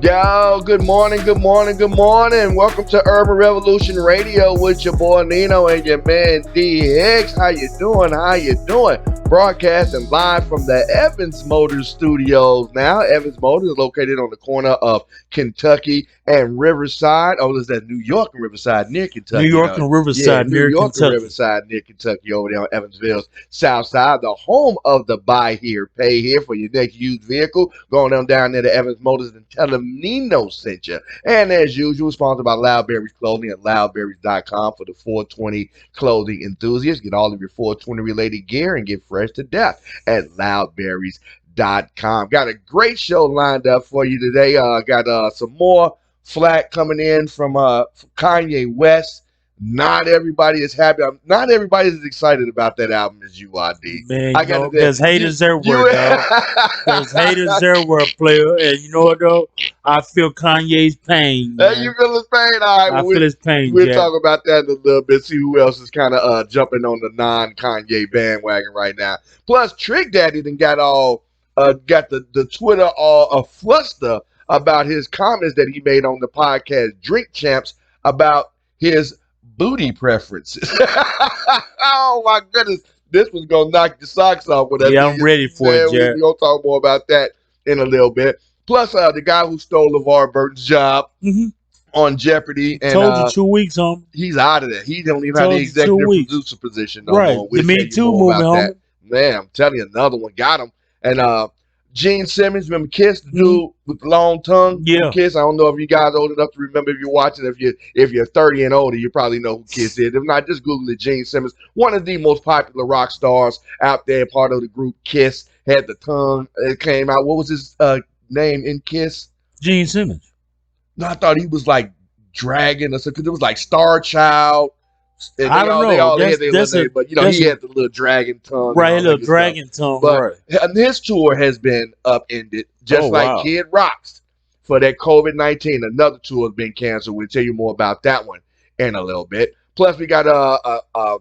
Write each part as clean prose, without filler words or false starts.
Yo, good morning, good morning, good morning. Welcome to Urban Revolution Radio with your boy Nino and your man D Hicks. How you doing? How you doing? Broadcasting live from the Evans Motors Studios now. Evans Motors is located on the corner of Kentucky and Riverside. Oh, is that New York and Riverside near Kentucky? New York and Riverside New near York and Kentucky. Riverside near Kentucky over there on Evansville's South Side, the home of the buy here, pay here for your next used vehicle. Going on down there to Evans Motors and tell them Nino sent you. And as usual, sponsored by Loudberries Clothing at loudberries.com for the 420 clothing enthusiasts. Get all of your 420 related gear and get fresh to death at loudberries.com. Got a great show lined up for you today. Got some more flack coming in from Kanye West. Not everybody is happy. Not everybody is excited about that album as you are, D. Man, there's haters everywhere, dog. There's haters everywhere, player. And you know what, though? I feel Kanye's pain, man. You feel his pain? All right. I feel his pain, We'll talk about that in a little bit, see who else is kind of jumping on the non-Kanye bandwagon right now. Plus, Trick Daddy done got the Twitter all fluster about his comments that he made on the podcast Drink Champs about his booty preferences. Oh my goodness, this was gonna knock your socks off with that. Yeah, I'm ready for it, Jared. We're gonna talk more about that in a little bit. Plus, the guy who stole LeVar Burton's job on Jeopardy, and told you 2 weeks, homie. He's out of there. He don't even have the executive producer position no more. The Me Too movement, homie. Man, I'm telling you, another one got him. And Gene Simmons, remember Kiss, the dude with the long tongue? Yeah. Kiss. I don't know if you guys are old enough to remember. If you're watching, if you're 30 and older, you probably know who Kiss is. If not, just Google it. Gene Simmons, one of the most popular rock stars out there, part of the group Kiss, had the tongue. It came out. What was his name in Kiss? Gene Simmons. No, I thought he was like Dragon or something, because it was like Star Child. And I don't know. They all had their little name, but he had the little dragon tongue. Right, little dragon tongue. But his tour has been upended, just like Kid Rock's for that COVID-19. Another tour has been canceled. We'll tell you more about that one in a little bit. Plus, we got a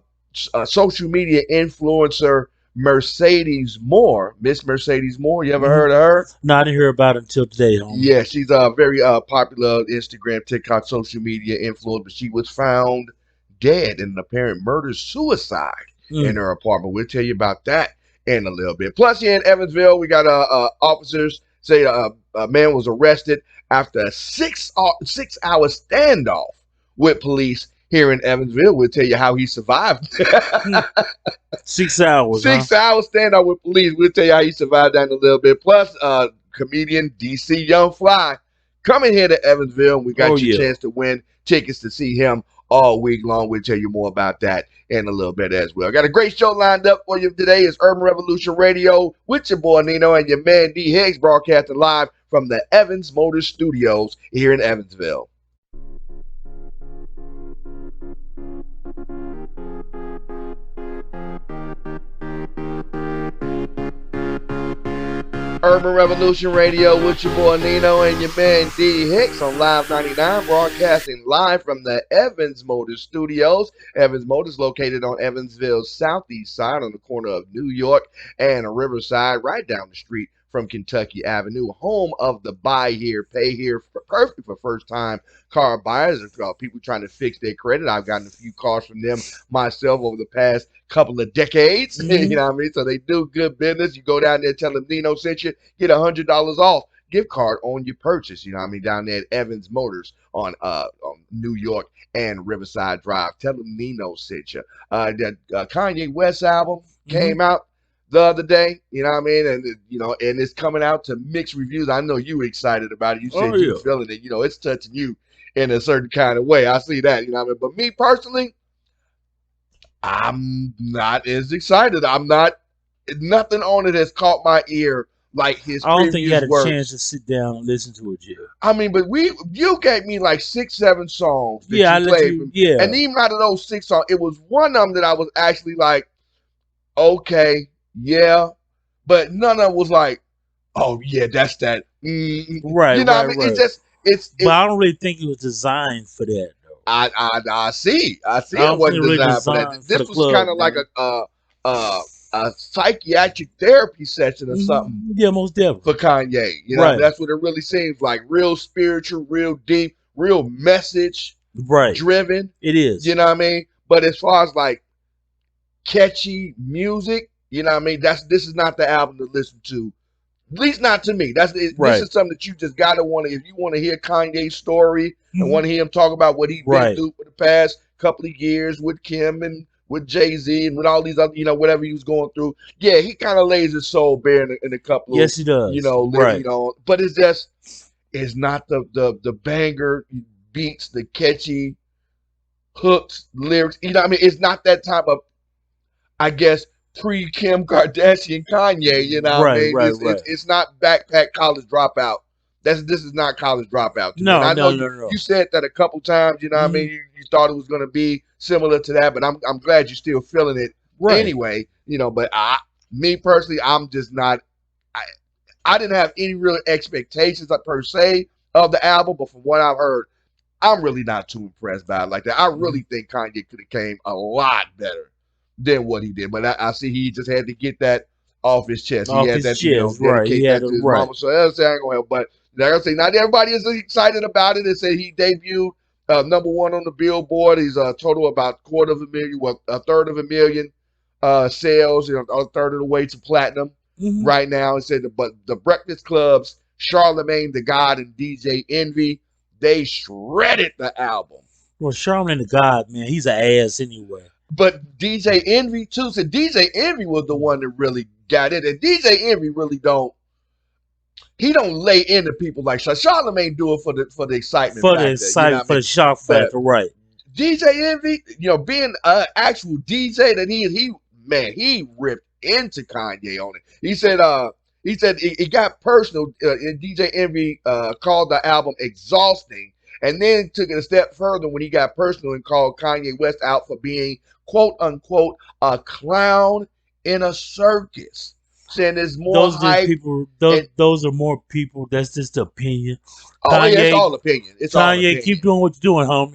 social media influencer, Mercedes Moore. Miss Mercedes Moore. You ever heard of her? No, I didn't hear about it until today, homie. Yeah, she's a very popular Instagram, TikTok, social media influencer. But she was found dead in an apparent murder-suicide in her apartment. We'll tell you about that in a little bit. Plus, here in Evansville, we got officers say a man was arrested after a 6-hour standoff with police here in Evansville. We'll tell you how he survived. 6 hours. 6 hours standoff with police. We'll tell you how he survived that in a little bit. Plus, comedian DC Young Fly coming here to Evansville. We got your chance to win tickets to see him all week long. We'll tell you more about that in a little bit as well. Got a great show lined up for you today. It's Urban Revolution Radio with your boy Nino and your man D Hicks, broadcasting live from the Evans Motors Studios here in Evansville. Urban Revolution Radio with your boy Nino and your man D Hicks on Live 99, broadcasting live from the Evans Motors Studios. Evans Motors located on Evansville's southeast side on the corner of New York and Riverside, right down the street from Kentucky Avenue, home of the buy here, pay here, perfect for first-time car buyers. People trying to fix their credit. I've gotten a few cars from them myself over the past couple of decades. You know what I mean? So they do good business. You go down there, tell them Nino sent you, get $100 off gift card on your purchase. You know what I mean? Down there at Evans Motors on New York and Riverside Drive. Tell them Nino sent you. That Kanye West album came out the other day, you know what I mean? And, and it's coming out to mixed reviews. I know you excited about it. You said you feeling it. It's touching you in a certain kind of way. I see that, you know what I mean? But me personally, I'm not as excited. Nothing on it has caught my ear like his I don't think you had a works. chance to sit down and listen to it yet. I mean, but you gave me like 6-7 songs that I you let played. you, And even out of those 6 songs, it was one of them that I was actually like, okay, yeah, but none of it was like, oh yeah, that's that. Right, you know what I mean? Right. It's just it's. But I don't really think it was designed for that. Though. I see. I It wasn't really designed for that. This was kind of like a psychiatric therapy session or something Yeah, most definitely. for Kanye. You know, Right. that's what it really seems like. Real spiritual, real deep, real message Right. driven. It is. You know what I mean? But as far as like catchy music, you know what I mean? This is not the album to listen to. At least not to me. This Right. is something that you just gotta want to. If you want to hear Kanye's story and Mhm. want to hear him talk about what he's been Right. through for the past couple of years with Kim and with Jay-Z and with all these other, whatever he was going through. Yeah, he kind of lays his soul bare in a couple Yes, of, he does. Right. but it's not the banger beats, the catchy hooks, lyrics. You know what I mean? It's not that type of, I guess, pre-Kim Kardashian Kanye, you know what I Right. mean? Right. It's not Backpack College Dropout. This is not College Dropout to me. And No. I know No. you said that a couple times, you know what I mean? You thought it was gonna be similar to that, but I'm glad you're still feeling it Right. anyway, but me personally, I'm just not I didn't have any real expectations per se of the album, but from what I've heard, I'm really not too impressed by it like that. I really think Kanye could have came a lot better than what he did. But I see he just had to get that off his chest. He Off had his that, chest, right. He dedicate had that to his right. mama. So that's I ain't gonna help. But like I say, not everybody is excited about it. They say he debuted number one on the Billboard. He's a total about a third of a million sales, a third of the way to platinum right now. It said, but the Breakfast Club's Charlemagne the God and DJ Envy, they shredded the album. Well, Charlemagne the God, man, he's an ass anyway. But DJ Envy too. So DJ Envy was the one that really got it, and DJ Envy really don't lay into people like Charlemagne do it for the excitement, for factor, the excitement, for the shock factor, right? DJ Envy, being an actual DJ that he ripped into Kanye on it. He said it got personal. And DJ Envy called the album exhausting, and then took it a step further when he got personal and called Kanye West out for being quote unquote a clown in a circus. Saying there's more hype. Those are more people. That's just opinion. Oh, Kanye, yeah, it's all opinion. It's Kanye, all opinion. Keep doing what you're doing, homie.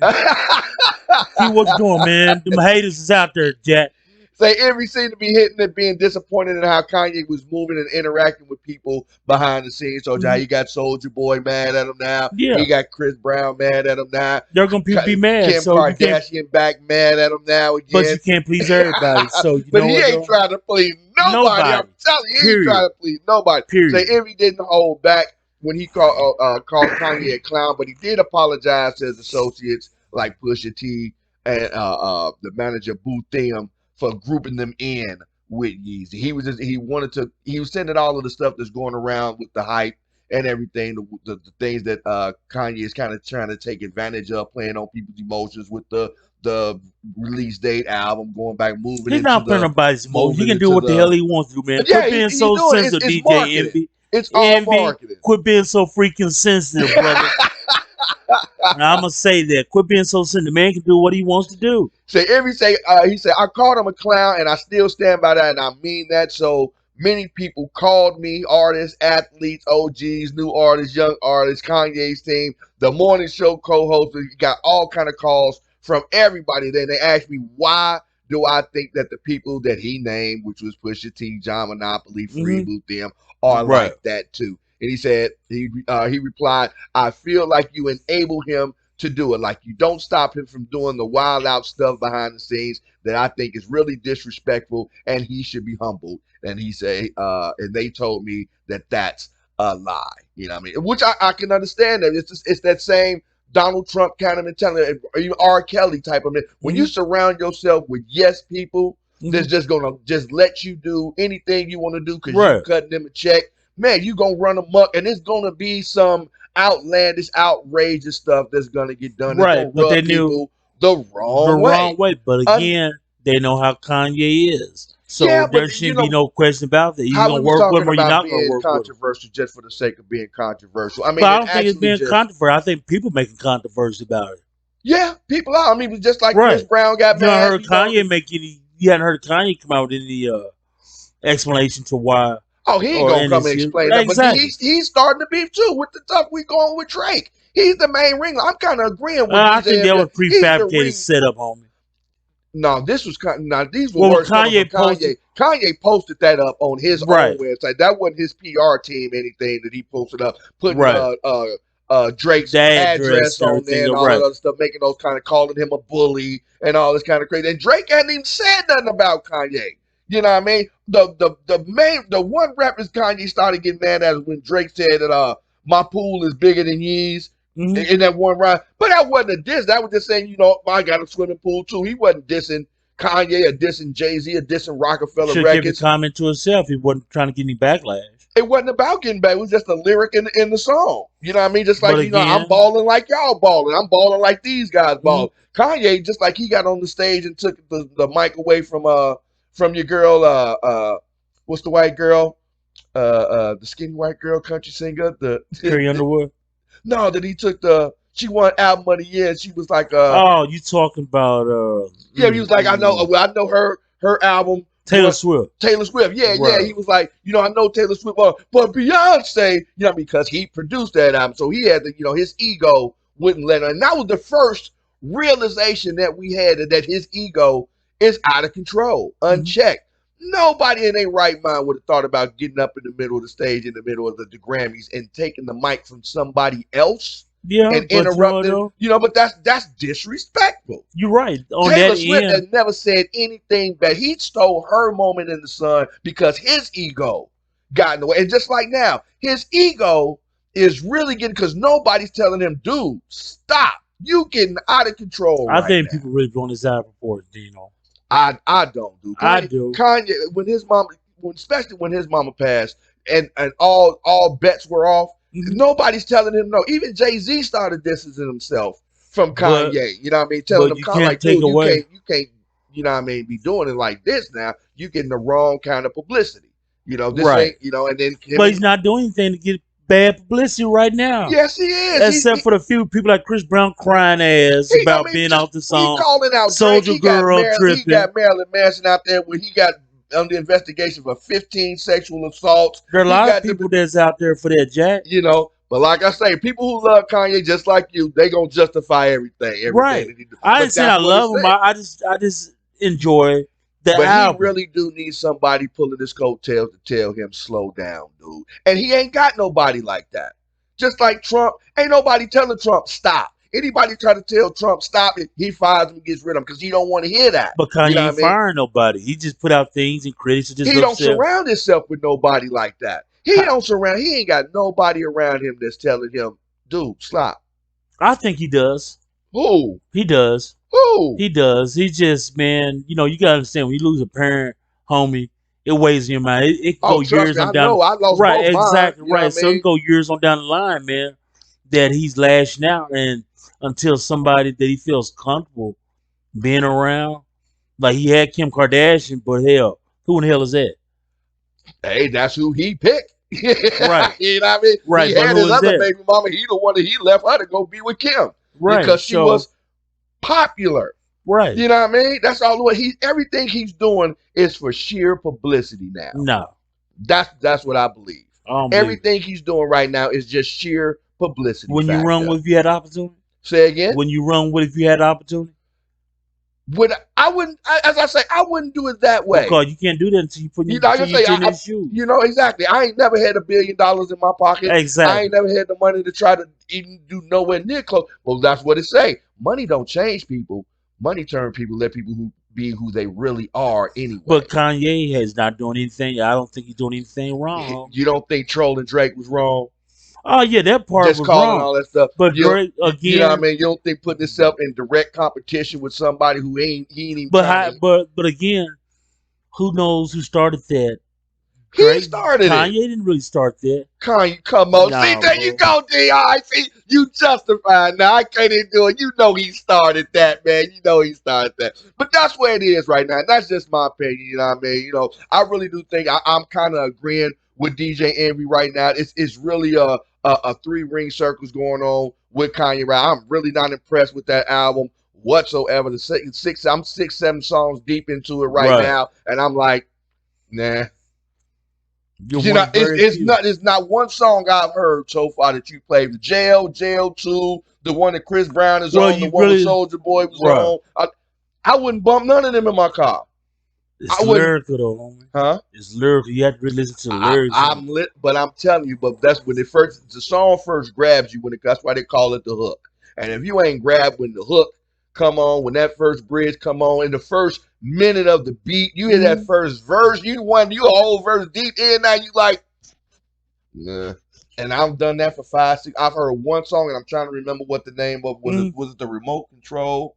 Keep what you're doing, man. Them haters is out there, Jack. Say Envy seemed to be hitting it, being disappointed in how Kanye was moving and interacting with people behind the scenes. So how you got Soulja Boy mad at him now. Yeah. He got Chris Brown mad at him now. They're gonna be mad. Kim Kardashian back mad at him now again. But you can't please everybody. So but he ain't trying to please nobody. I'm telling you, he ain't trying to please nobody. Period. Say Envy didn't hold back when he called Kanye a clown, but he did apologize to his associates like Pusha T and the manager Boo Thiem for grouping them in with Yeezy. He was sending all of the stuff that's going around with the hype and everything, the things that Kanye is kind of trying to take advantage of, playing on people's emotions with the release date album, going back, moving. He's not playing nobody's emotions. He can do what the hell he wants to do, man. Quit being so sensitive, DJ Envy. It's all marketing. Quit being so freaking sensitive, brother. Now, I'm gonna say that. Quit being so sensitive. The man can do what he wants to do. He said, I called him a clown, and I still stand by that, and I mean that. So many people called me, artists, athletes, OGs, new artists, young artists, Kanye's team, the morning show co-host. We got all kind of calls from everybody. Then they asked me, why do I think that the people that he named, which was Pusha T, John Monopoly, Free Boo Thiem, are like that too? And he said, he replied, I feel like you enable him to do it. Like you don't stop him from doing the wild out stuff behind the scenes that I think is really disrespectful, and he should be humbled. And he said, and they told me that that's a lie. You know what I mean? Which I can understand that. It's that same Donald Trump kind of mentality, or even R. Kelly type of man. When you surround yourself with yes people that's just gonna just let you do anything you want to do because you're cutting them a check, man, you gonna run amok, and it's gonna be some outlandish, outrageous stuff that's gonna get done. Right, but they knew the wrong way. But again, they know how Kanye is, so there shouldn't be no question about that. You're gonna work with him, or you're not gonna work with him. Controversial just for the sake of being controversial. I mean, but I don't think it's being controversial. I think people making controversy about it. Yeah, people are. I mean, just like Chris Brown got mad. You haven't heard Kanye make any. You hadn't heard Kanye come out with any explanation to why. Oh, he ain't gonna come and explain that. But he's starting to beef too with the stuff we going with Drake. He's the main ringleader. I'm kind of agreeing with I think that was prefabricated setup, homie. No, this was now these were Well, when words coming from Kanye posted, Kanye. Kanye posted that up on his own right, website. That wasn't his PR team, anything that he posted up, putting right, Drake's the address address and on there everything, and all that right. other stuff, making those kind of calling him a bully and all this kind of crazy. And Drake hadn't even said nothing about Kanye. You know what I mean? The one reference Kanye started getting mad at is when Drake said that my pool is bigger than Yee's. Mm-hmm. In that one rhyme. But that wasn't a diss. That was just saying, I got a swimming pool too. He wasn't dissing Kanye or dissing Jay-Z or dissing Rockefeller Should have kept the Records. comment to himself. He wasn't trying to get any backlash. It wasn't about getting back. It was just a lyric in the song. You know what I mean? Just like, But again, I'm balling like y'all balling. I'm balling like these guys balling. Mm-hmm. Kanye, just like he got on the stage and took the mic away from your girl, what's the white girl? The skinny white girl country singer. Carrie Underwood. No, that he took she won album of the year. And she was like, oh, you talking about yeah, he was like, I know her album. Taylor Swift. Taylor Swift, yeah. He was like, I know Taylor Swift, but Beyonce, because he produced that album, so he had to, his ego wouldn't let him. And that was the first realization that we had that his ego is out of control, unchecked. Nobody in their right mind would have thought about getting up in the middle of the stage, in the middle of the Grammys, and taking the mic from somebody else. Yeah, and interrupting, but that's disrespectful. You're right. On Taylor that Swift end, has never said anything bad. He stole her moment in the sun because his ego got in the way. And just like now, his ego is really getting, because nobody's telling him, dude, stop. You getting out of control. I think people really blowing his out of proportion, Dino. I don't do. I do. Kanye, especially when his mama passed, and all bets were off. Nobody's telling him no. Even Jay-Z started distancing himself from Kanye. You know what I mean? Telling him, like, dude, you can't, you know what I mean, be doing it like this now. You're getting the wrong kind of publicity. This ain't, and then. But he's not doing anything to get bad publicity right now. Yes, he is. Except for the few people like Chris Brown crying ass about being out the song. He calling out Soldier Girl tripping. He got Marilyn Manson out there where he got under investigation for 15 sexual assaults. There are a lot of people that's out there for that, Jack. But like I say, people who love Kanye just like you, they gonna justify everything. Right. I didn't say I love him. I just enjoy the album. He really do need somebody pulling his coattails to tell him slow down, dude. And he ain't got nobody like that. Just like Trump, ain't nobody telling Trump stop. Anybody try to tell Trump stop it, he fires him and gets rid of him because he don't want to hear that. But Kanye ain't firing nobody. He just put out things and critics just he don't surround himself with nobody like that. He ain't got nobody around him that's telling him, dude, stop. I think he does. Who? He does. Who? He does. He just, man, you gotta understand, when you lose a parent, homie, it weighs in your mind. It can go years on down. I lost right, both exactly, mine, right. So it can go years on down the line, man, that he's lashing out, and until somebody that he feels comfortable being around, like he had Kim Kardashian, but hell, who in the hell is that? Hey, that's who he picked. Right. You know what I mean? Right. He had his other baby mama. He the one that he left her to go be with Kim. Right. Because she was popular. Right. You know what I mean? That's all what everything he's doing is for sheer publicity now. No. That's what I believe. Everything he's doing right now is just sheer publicity. When you run with, if you had opportunity? Say again? When you run with, if you had opportunity? I wouldn't, as I say, I wouldn't do it that way. Because you can't do that until you put your his shoes. Exactly. I ain't never had $1 billion in my pocket. Exactly. I ain't never had the money to try to even do nowhere near close. Well, that's what it say. Money don't change people. Money turn people, let people be who they really are anyway. But Kanye is not doing anything. I don't think he's doing anything wrong. You don't think trolling Drake was wrong? Oh yeah, that part just was calling wrong. All that stuff. But Drake, again, you know what I mean? You don't think putting yourself in direct competition with somebody who he ain't even. But again, who knows who started that? He started Kanye didn't really start that. Kanye, come on. See, there you go, D.I. See, you justified now. I can't even do it. You know he started that, man. You know he started that. But that's where it is right now. That's just my opinion, you know what I mean? I really do think I'm kind of agreeing with DJ Envy right now. It's really a 3-ring circles going on with Kanye right. I'm really not impressed with that album whatsoever. I'm 6-7 songs deep into it right now, and I'm like, nah. It's not one song I've heard so far that you played. The Jail 2, the one that Chris Brown is on, the one that Soulja Boy was on. I wouldn't bump none of them in my car. It's I wouldn't, lyrical though, homie. huh? It's lyrical. You have to really listen to the lyrics. I'm lit, but I'm telling you, but that's when the song first grabs you that's why they call it the hook. And if you ain't grabbed when the hook come on, when that first bridge come on, in the first minute of the beat, you hear that first verse, you a whole verse deep in now, you like, nah. And I've done that for 5, 6. I've heard one song, and I'm trying to remember what the name of was it the remote control?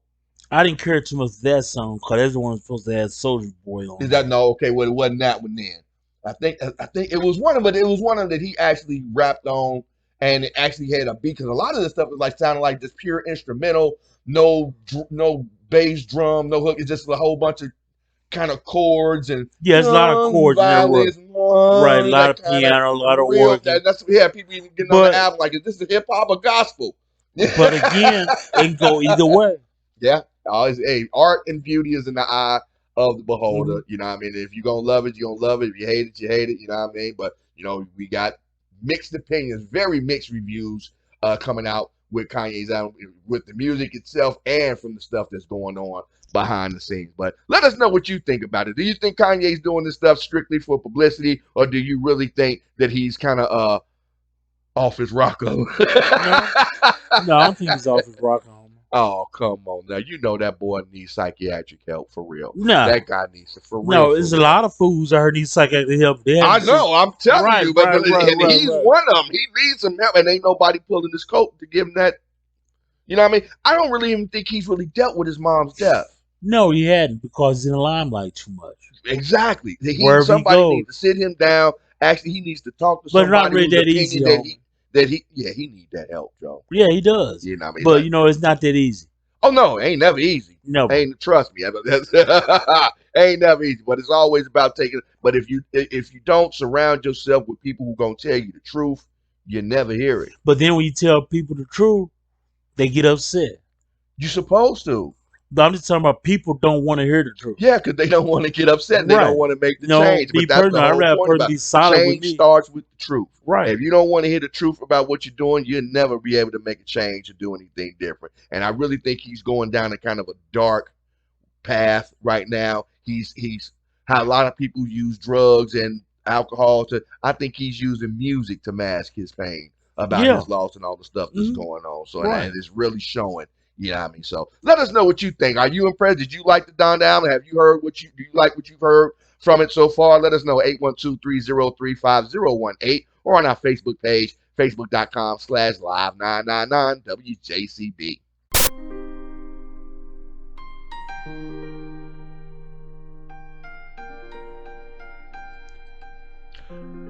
I didn't care too much for that song because that's the one supposed to have Soulja Boy on. Is that no? Okay, well it wasn't that one then. I think it was one of it. It was one of them that he actually rapped on, and it actually had a beat because a lot of this stuff was like sounding like just pure instrumental, no bass drum, no hook. It's just a whole bunch of kind of chords and there's a lot of chords in there, violins, right? A lot like of piano, a lot of real. organ. That's people even getting on the album like, is this hip hop or gospel? But again, it can go either way. Yeah, always. Hey, art and beauty is in the eye of the beholder. You know what I mean? If you're gonna love it, you're gonna love it. If you hate it, you hate it. You know what I mean? But we got mixed opinions, very mixed reviews coming out with Kanye's album, with the music itself and from the stuff that's going on behind the scenes. But let us know what you think about it. Do you think Kanye's doing this stuff strictly for publicity, or do you really think that he's kind of off his rocko? No, I don't think he's off his rocko. Oh, come on now. You know that boy needs psychiatric help for real. No. That guy needs it for real. No, there's a lot of fools that need psychiatric help. I know, I'm telling you, but he's right. one of them. He needs some help, and ain't nobody pulling his coat to give him that. You know what I mean? I don't really even think he's really dealt with his mom's death. No, he hadn't, because he's in the limelight too much. Exactly. Somebody needs to sit him down. Actually, he needs to talk to somebody. But not really that easy. He needs that help, Joe. Yeah, he does. You know what I mean? But it's not that easy. Oh no, it ain't never easy. No, trust me, ain't never easy. But it's always about taking. But if you don't surround yourself with people who gonna tell you the truth, you never hear it. But then when you tell people the truth, they get upset. You're supposed to. But I'm just talking about people don't want to hear the truth. Yeah, because they don't want to get upset. They don't want to make the change. But that's the whole point about be solid change with me. Starts with the truth. Right. If you don't want to hear the truth about what you're doing, you'll never be able to make a change or do anything different. And I really think he's going down a kind of a dark path right now. He's how a lot of people use drugs and alcohol I think he's using music to mask his pain about his loss and all the stuff that's going on. So and it's really showing. You know what I mean? So let us know what you think. Are you impressed? Did you like the Donda album? Have you heard do you like what you've heard from it so far? Let us know, 812-303-5018, or on our Facebook page, facebook.com/live999WJCB.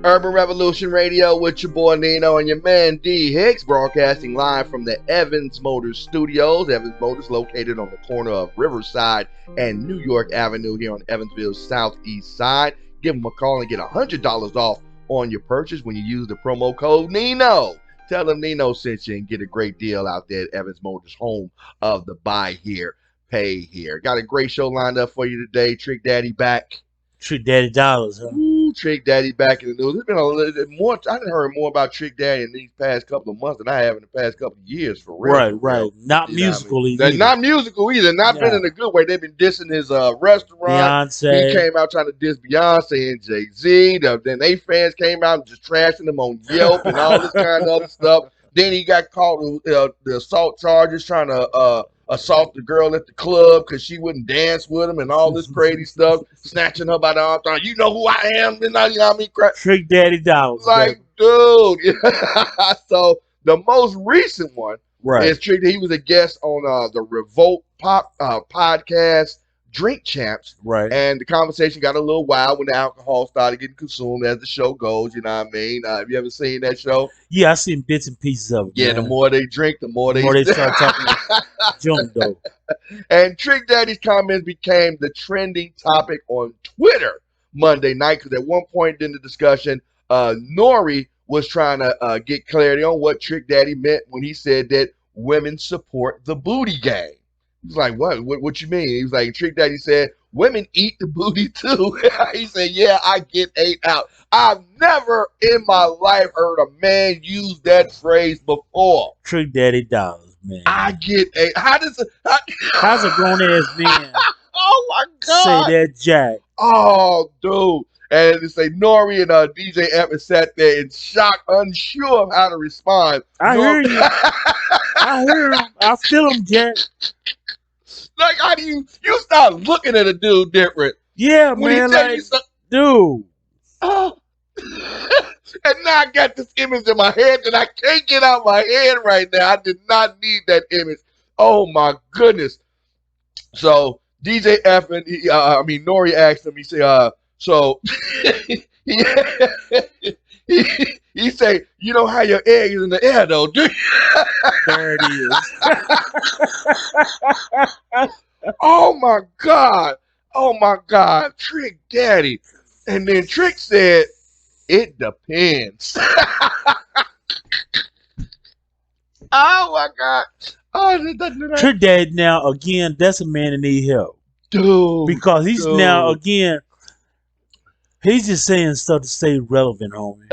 Urban Revolution Radio with your boy Nino and your man D Hicks, broadcasting live from the Evans Motors Studios. Evans Motors located on the corner of Riverside and New York Avenue here on Evansville's southeast side. Give them a call and get $100 off on your purchase when you use the promo code Nino. Tell them Nino sent you and get a great deal out there at Evans Motors, home of the buy here, pay here. Got a great show lined up for you today. Trick Daddy back. Trick Daddy Dollars, huh? Ooh, Trick Daddy back in the news. There's been a little bit more. I done heard more about Trick Daddy in these past couple of months than I have in the past couple of years, for real. Right. Not musical either. Not musical either. Not been in a good way. They've been dissing his restaurant. Beyonce. He came out trying to diss Beyonce and Jay-Z. Then they fans came out and just trashing him on Yelp and all this kind of other stuff. Then he got caught with the assault charges, trying to assault the girl at the club because she wouldn't dance with him and all this crazy stuff, snatching her by the arm, throwing, you know who I am, you know what I mean? Trick Daddy Dollars. Like, dude. So the most recent one is Trick. He was a guest on the Revolt Pop podcast, Drink Champs. Right. And the conversation got a little wild when the alcohol started getting consumed as the show goes, you know what I mean? Have you ever seen that show? Yeah, I've seen bits and pieces of it. Yeah, man. The more they drink, the more they start talking junk dough. And Trick Daddy's comments became the trending topic on Twitter Monday night, because at one point in the discussion, Nori was trying to get clarity on what Trick Daddy meant when he said that women support the booty gang. He's like, what you mean? He was like, Trick Daddy said, women eat the booty too. He said, yeah, I get ate out. I've never in my life heard a man use that phrase before. Trick Daddy Dollars. man. I get a how does it, How's a grown ass man oh my say god. that, Jack? Oh, dude. And they say Nori and DJ Evans sat there in shock, unsure of how to respond. I hear you. I hear him. I feel him, Jack. Like, how do you start looking at a dude different Yeah, when he man. tell you Like, something? dude. Oh. And now I got this image in my head that I can't get out of my head right now. I did not need that image. Oh my goodness. So DJ Effin, Nori asked him. He said, so he, he say, you know how your egg is in the air though, do you? There it is. Oh my God. Oh my God. Trick Daddy. And then Trick said, it depends. Oh my God. Oh, Trick Dad now, again, that's a man that need help. dude. Because he's now, again, he's just saying stuff to stay relevant, homie.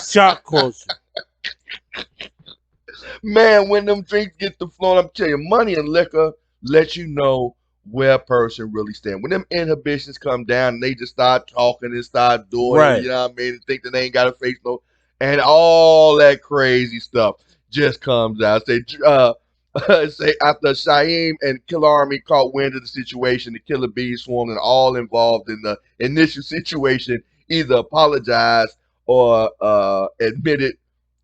Shock culture. Man, when them drinks get to flowing, I'm telling you, money and liquor let you know where a person really stand. When them inhibitions come down and they just start talking and start doing Right. it, you know what I mean, and think that they ain't got to face no, and all that crazy stuff just comes out. Say after Shaim and Killer Army caught wind of the situation, the Killer Bees swarmed and all involved in the initial situation either apologized or admitted.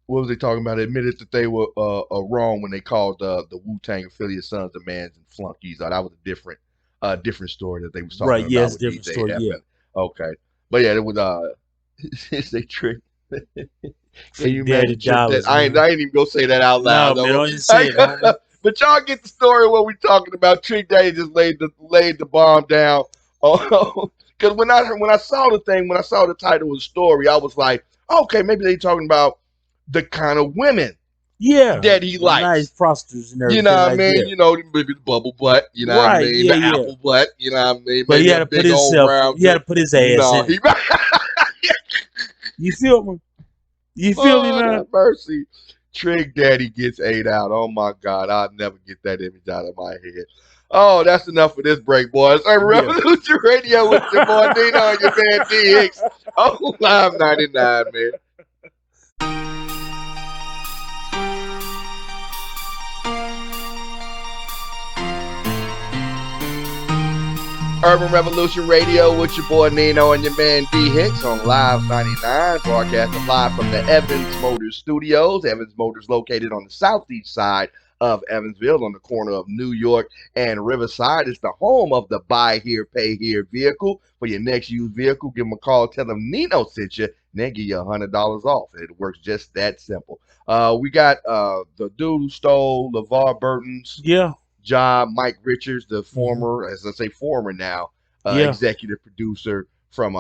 What was they talking about? Admitted that they were wrong when they called the Wu-Tang affiliate Sons of Mans and Flunkies. That was a different story that they was talking Right, about yes, with different DJ story, yeah. Okay, but yeah, it was it's a trick. Can you Daddy imagine Trick dollars, that? I ain't even gonna say that out No, loud. man, though. don't even say it, homie. But y'all get the story of what we talking about. Trick Daddy just laid the bomb down. Because when I saw the thing, when I saw the title of the story, I was like, okay, maybe they talking about the kind of women Yeah. that he likes. Nice prostitutes and everything. You know what I like mean? that. You know, maybe the bubble butt, you know what I Right, mean? yeah, The yeah. apple butt, you know what I mean? But he Maybe had a to put big old himself, round he had to put his ass No, in it. You feel me? You feel me, Lord man? have mercy. Trick Daddy gets ate out. Oh my God, I'll never get that image out of my head. Oh, that's enough for this break, boys. Hey, Revolution Radio with your boy Nino and your man DX. Oh, Live 99, man. Urban Revolution Radio with your boy Nino and your man D Hicks on Live 99, broadcasting live from the Evans Motors Studios. Evans Motors located on the southeast side of Evansville on the corner of New York and Riverside. It's the home of the buy here, pay here vehicle. For your next used vehicle, give them a call, tell them Nino sent you, and they'll give you $100 off. It works just that simple. We got the dude who stole LeVar Burton's job, Mike Richards, the former, as I say former now, executive producer from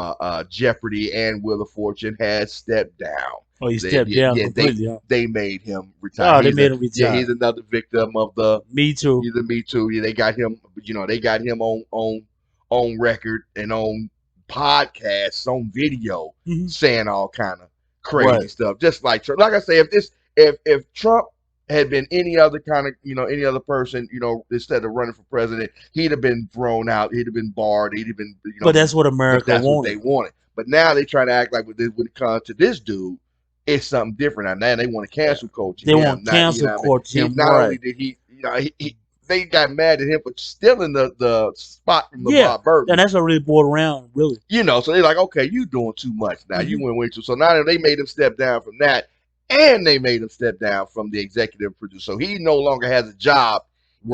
Jeopardy and Wheel of Fortune, has stepped down. Oh, he stepped down completely. They made him retire. Oh, they made him retire. Yeah, he's another victim of the Me Too. He's a Me Too. Yeah, they got him. You know, they got him on record and on podcasts, on video, saying all kind of crazy stuff. Just like Trump. Like I say, if Trump had been any other kind of, any other person, instead of running for president, he'd have been thrown out. He'd have been barred. He'd have been, But that's what America that's wanted. what they wanted. But now they try to act like when it comes to this dude, it's something different. Now they want to cancel culture. They want cancel culture. Not only did he, they got mad at him for stealing the spot from LeVar Burton. And that's what really boiled around, really. So they're like, okay, you doing too much now. You went way too. So now they made him step down from that. And they made him step down from the executive producer. So he no longer has a job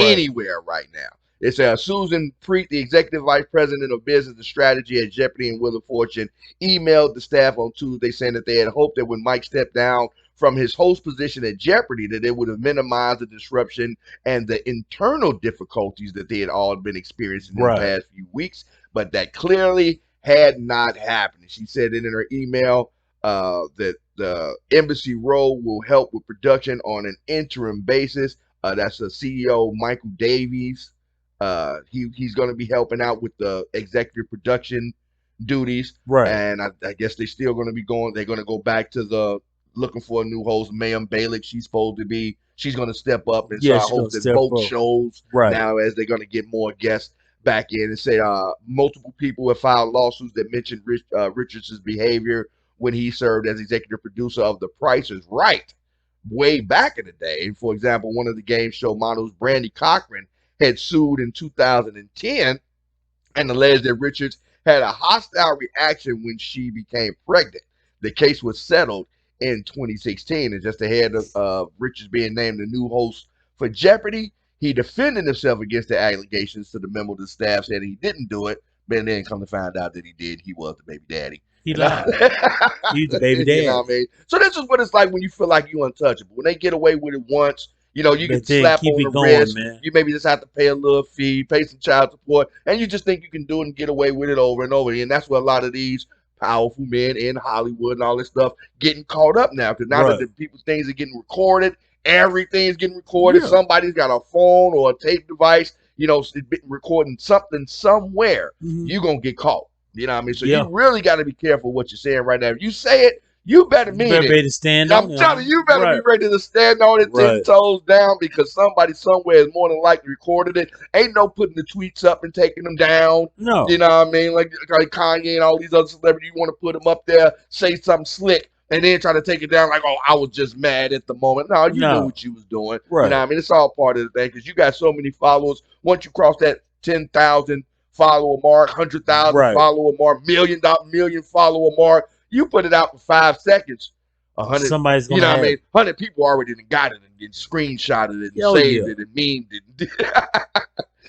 anywhere right now. It says Susan Preet, the executive vice president of business and strategy at Jeopardy and Wheel of Fortune, emailed the staff on Tuesday saying that they had hoped that when Mike stepped down from his host position at Jeopardy, that it would have minimized the disruption and the internal difficulties that they had all been experiencing in the past few weeks. But that clearly had not happened. She said in her email that the embassy role will help with production on an interim basis. That's the CEO, Michael Davies. He's going to be helping out with the executive production duties. And I guess they're still going to be they're going to go back to the looking for a new host. Mayim Balick, she's going to step up and Yeah, start she gonna hosting step both up. shows Right. now as they're going to get more guests back in. And say multiple people have filed lawsuits that mentioned Richardson's behavior when he served as executive producer of The Price is Right way back in the day. For example, one of the game show models, Brandy Cochran, had sued in 2010 and alleged that Richards had a hostile reaction when she became pregnant. The case was settled in 2016, and just ahead of Richards being named the new host for Jeopardy, he defended himself against the allegations. To the memo, the staff said he didn't do it, but then come to find out that he did. He was the baby daddy. He And lied. He's the baby you know daddy. what I mean? So this is what it's like when you feel like you're untouchable. When they get away with it once, you get But the then slap keep on it the going, wrist. man. You maybe just have to pay a little fee, pay some child support, and you just think you can do it and get away with it over and over again. And that's where a lot of these powerful men in Hollywood and all this stuff getting caught up now. Because now that Right. the people's things are getting recorded, everything's getting recorded. Yeah. Somebody's got a phone or a tape device, recording something somewhere. Hmm. You're going to get caught. You know what I mean? So you Yeah. really got to be careful what you're saying right now. If you say it, you better You mean better it. be able to stand I'm on it. telling you, you better be Right. ready to stand on it 10 Right. toes down because somebody somewhere is more than likely recorded it. Ain't no putting the tweets up and taking them down. You No. know what I mean? Like Kanye and all these other celebrities, you want to put them up there, say something slick, and then try to take it down like, oh, I was just mad at the moment. No, you knew No. what you was doing. You know Right. what I mean? It's all part of the thing because you got so many followers. Once you cross that 10,000 follower mark, 100,000 Right. follower mark, million follower mark, you put it out for 5 seconds. 100, Somebody's you gonna know what I have mean? it. 100 people already got it and screenshotted it and Oh saved yeah. it and memed it.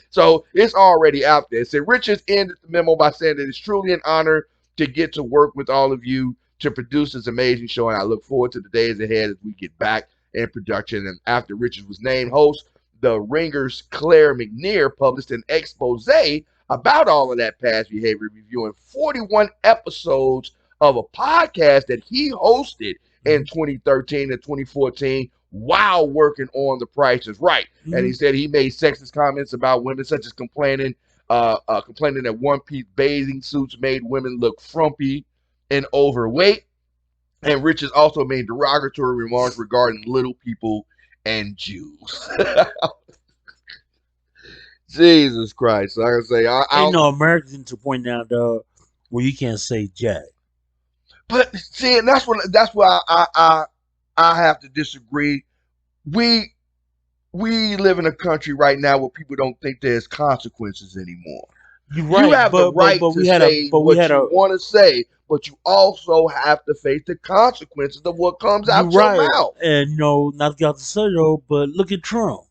So it's already out there. So Richards ended the memo by saying that it's truly an honor to get to work with all of you to produce this amazing show, and I look forward to the days ahead as we get back in production. And after Richards was named host, the Ringer's Claire McNear published an expose about all of that past behavior, reviewing 41 episodes of a podcast that he hosted in 2013 and 2014 while working on The Price is Right. Mm-hmm. And he said he made sexist comments about women, such as complaining that one-piece bathing suits made women look frumpy and overweight. And Richards also made derogatory remarks regarding little people and Jews. Jesus Christ! Like I say, Ain't no American to point out, dog, where you can't say Jack. But see, and that's why I have to disagree. We live in a country right now where people don't think there's consequences anymore. You're right, You have the right to say what you want to say, but you also have to face the consequences of what comes out your mouth. And not to get out the say though, but look at Trump.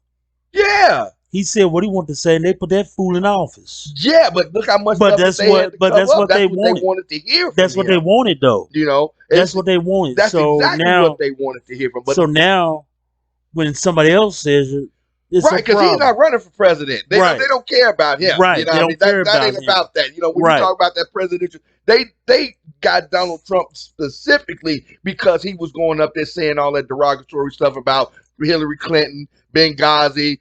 Yeah. He said what he wanted to say, and they put that fool in office. Yeah, but look how much stuff that's they had to cover that's up. what That's they what wanted. they wanted to hear from That's what they him. wanted, though. That's what they wanted. That's so exactly now, what they wanted to hear from. But so now, when somebody else says it, it's right, because he's not running for president. They don't care about him. Right, you know they what I don't mean? care that about ain't him. about that. When you talk about that presidential, they got Donald Trump specifically because he was going up there saying all that derogatory stuff about Hillary Clinton, Benghazi,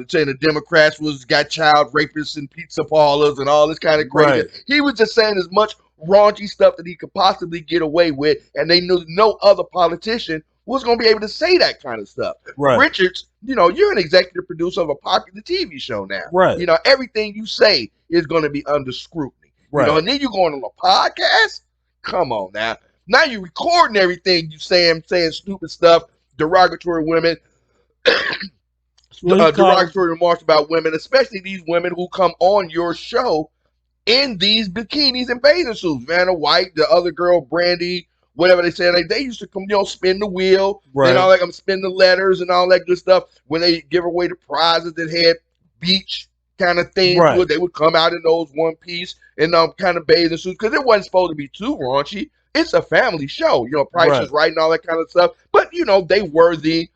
saying the Democrats got child rapists and pizza parlors and all this kind of crazy. Right. He was just saying as much raunchy stuff that he could possibly get away with, and they knew no other politician was going to be able to say that kind of stuff. Right. Richards, you're an executive producer of a popular TV show now. Right. Everything you say is going to be under scrutiny. Right. And then you're going on a podcast? Come on now. Now you're recording everything you saying stupid stuff, derogatory women, derogatory remarks about women, especially these women who come on your show in these bikinis and bathing suits. Vanna White, the other girl, Brandy, whatever they say, they used to come, spin the wheel, and all that, spin the letters and all that good stuff. When they give away the prizes that had beach kind of things, they would come out in those one piece and kind of bathing suits because it wasn't supposed to be too raunchy. It's a family show, Price is Right and all that kind of stuff. But they were the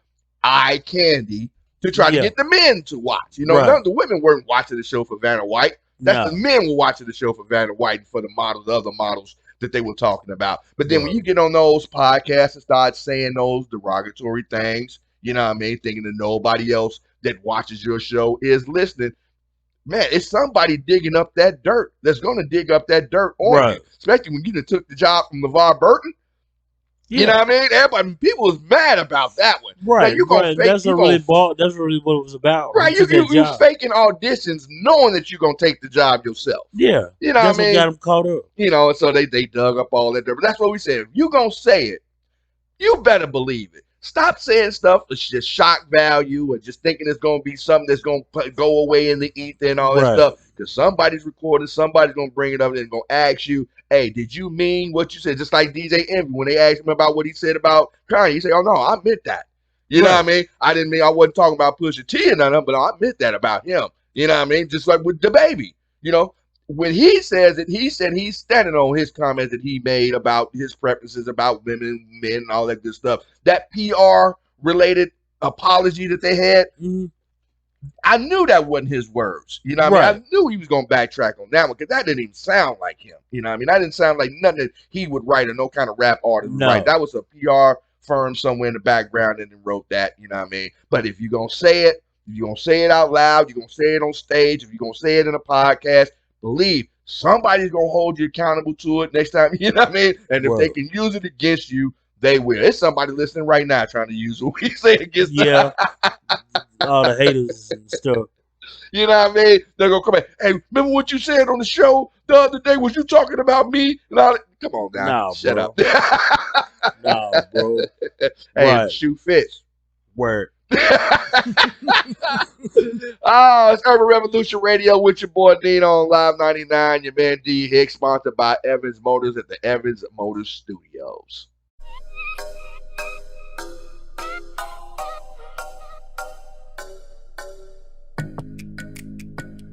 eye candy to try to get the men to watch. None of the women weren't watching the show for Vanna White. That's the men were watching the show for Vanna White and for the models, the other models that they were talking about. But then when you get on those podcasts and start saying those derogatory things, thinking that nobody else that watches your show is listening, man, it's somebody digging up that dirt that's going to dig up that dirt on you. Especially when you took the job from LeVar Burton. You know Yeah. what I mean? Everybody, people was mad about that one. Now Right. you gonna Right. fake, That's you a gonna really ball. That's really what it was about. He right, took that you job. faking auditions, knowing that you're gonna take the job yourself. Yeah. You know what That's I what mean? got him caught up. You know, and so they dug up all that dirt. But that's what we said. If you gonna say it, you better believe it. Stop saying stuff for just shock value or just thinking it's going to be something that's going to go away in the ether and all that Right. stuff. Because somebody's recording, somebody's going to bring it up and going to ask you, hey, did you mean what you said? Just like DJ Envy, when they asked him about what he said about Kanye, he said, oh, no, I meant that. You know what I Right. mean? I didn't mean, I wasn't talking about Pusha T or nothing, but I meant that about him. You know what I mean? Just like with the baby, you know? When he says it, he said he's standing on his comments that he made about his preferences about women, men, and all that good stuff. That PR related apology that they had, Mhm. I knew that wasn't his words. You know what I mean? Right. I knew he was going to backtrack on that one because that didn't even sound like him. You know what I mean? That didn't sound like nothing that he would write or no kind of rap artist would write. No. That was a PR firm somewhere in the background and then wrote that. You know what I mean? But if you're going to say it, if you're going to say it out loud, you're going to say it on stage, if you're going to say it in a podcast, believe somebody's going to hold you accountable to it next time. You know what I mean? And if they Well. can use it against you, they will. There's somebody listening right now trying to use what we say against them. Yeah. All the haters and stuff. You know what I mean? They're gonna come back. Hey, remember what you said on the show the other day? Was you talking about me? And all that? Come on now, Nah, shut bro. up. Nah, bro. Hey, Right. shoot fish. Word. Oh, it's Urban Revolution Radio with your boy Dino on Live 99. Your man D Hicks, sponsored by Evans Motors at the Evans Motors Studios.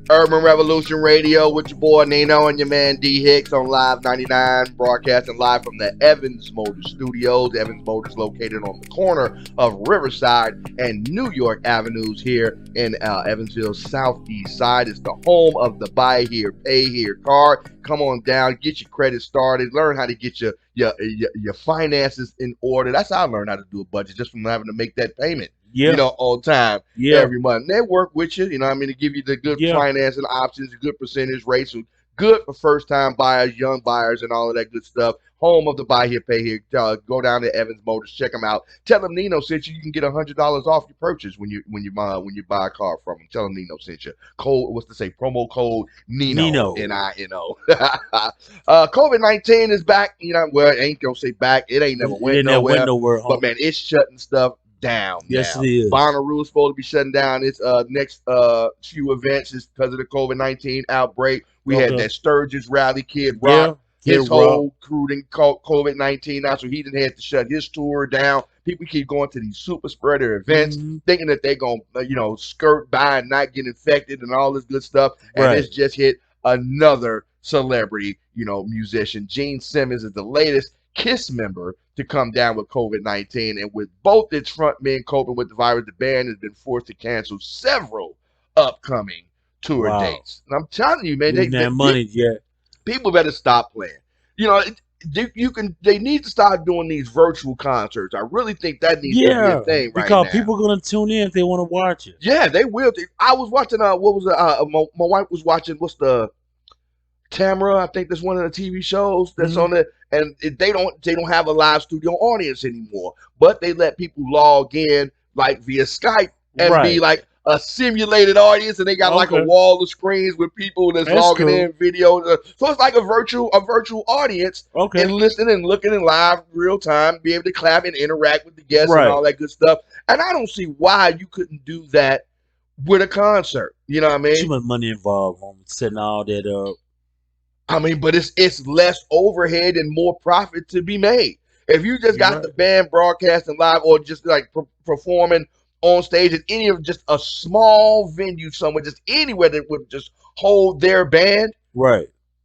Urban Revolution Radio with your boy Nino and your man D Hicks on Live 99, broadcasting live from the Evans Motors Studios. Evans Motors located on the corner of Riverside and New York Avenues here in Evansville's southeast side. It's the home of the buy here, pay here card. Come on down, get your credit started, learn how to get your finances in order. That's how I learned how to do a budget, just from having to make that payment. Yeah. You know, on time Yeah. every month. And they work with you, you know what I mean, to give you the good Yeah. financing options, good percentage rates, good for first time buyers, young buyers, and all of that good stuff. Home of the buy here, pay here. Go down to Evans Motors, check them out. Tell them Nino sent you. You can get $100 off your purchase when you buy a car from them. Tell them Nino sent you. Code, what's to say? Promo code Nino. Nino. Nino. COVID-19 is back. You know, well, it ain't gonna say back. It ain't never went nowhere. But man, it's shutting stuff down. Yes, now. it is. Bonnaroo is supposed to be shutting down its next few events is because of the COVID-19 outbreak. We had that Sturgis rally, Kid Rock. Yeah, his whole crew didn't caught COVID-19 now, so he didn't have to shut his tour down. People keep going to these super spreader events, thinking that they're going to, skirt by and not get infected and all this good stuff. And it's just hit another celebrity, musician. Gene Simmons is the latest KISS member to come down with COVID-19. And with both its frontmen coping with the virus, the band has been forced to cancel several upcoming tour dates. And I'm telling you, man, people better stop playing. They need to start doing these virtual concerts. I really think that needs to be a thing right now. Because people are gonna tune in if they want to watch it. Yeah, they will. I was watching. What was it? My wife was watching. What's the Tamara? I think that's one of the TV shows that's on it. And they don't have a live studio audience anymore. But they let people log in like via Skype and be like a simulated audience, and they got like a wall of screens with people that's logging in videos. So it's like a virtual audience, and listening and looking in live real time, be able to clap and interact with the guests and all that good stuff. And I don't see why you couldn't do that with a concert. You know what I mean? Too much money involved on setting all that up. I mean, but it's less overhead and more profit to be made. If you just got the band broadcasting live or just like performing on stage at any of just a small venue somewhere, just anywhere that would just hold their band,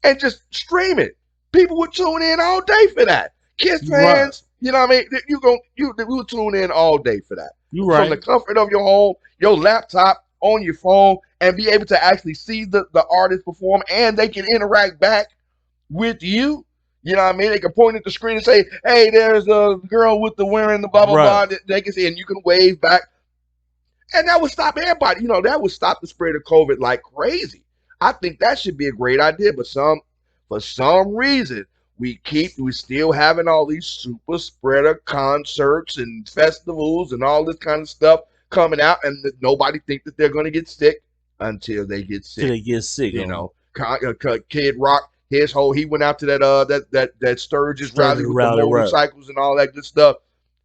and just stream it, people would tune in all day for that. KISS fans, you know what I mean? You would tune in all day for that. From the comfort of your home, your laptop, on your phone, and be able to actually see the artist perform, and they can interact back with you. You know what I mean? They can point at the screen and say, hey, there's a girl with the wearing the blah, blah, blah. They can see, and you can wave back. And that would stop everybody. That would stop the spread of COVID like crazy. I think that should be a great idea, but for some reason, we still having all these super spreader concerts and festivals and all this kind of stuff coming out, and nobody think that they're going to get sick until they get Till sick. they get sick You on them. know, Kid Rock, he went out to that Sturgis rally Sturgis with the rally, right. motorcycles and all that good stuff.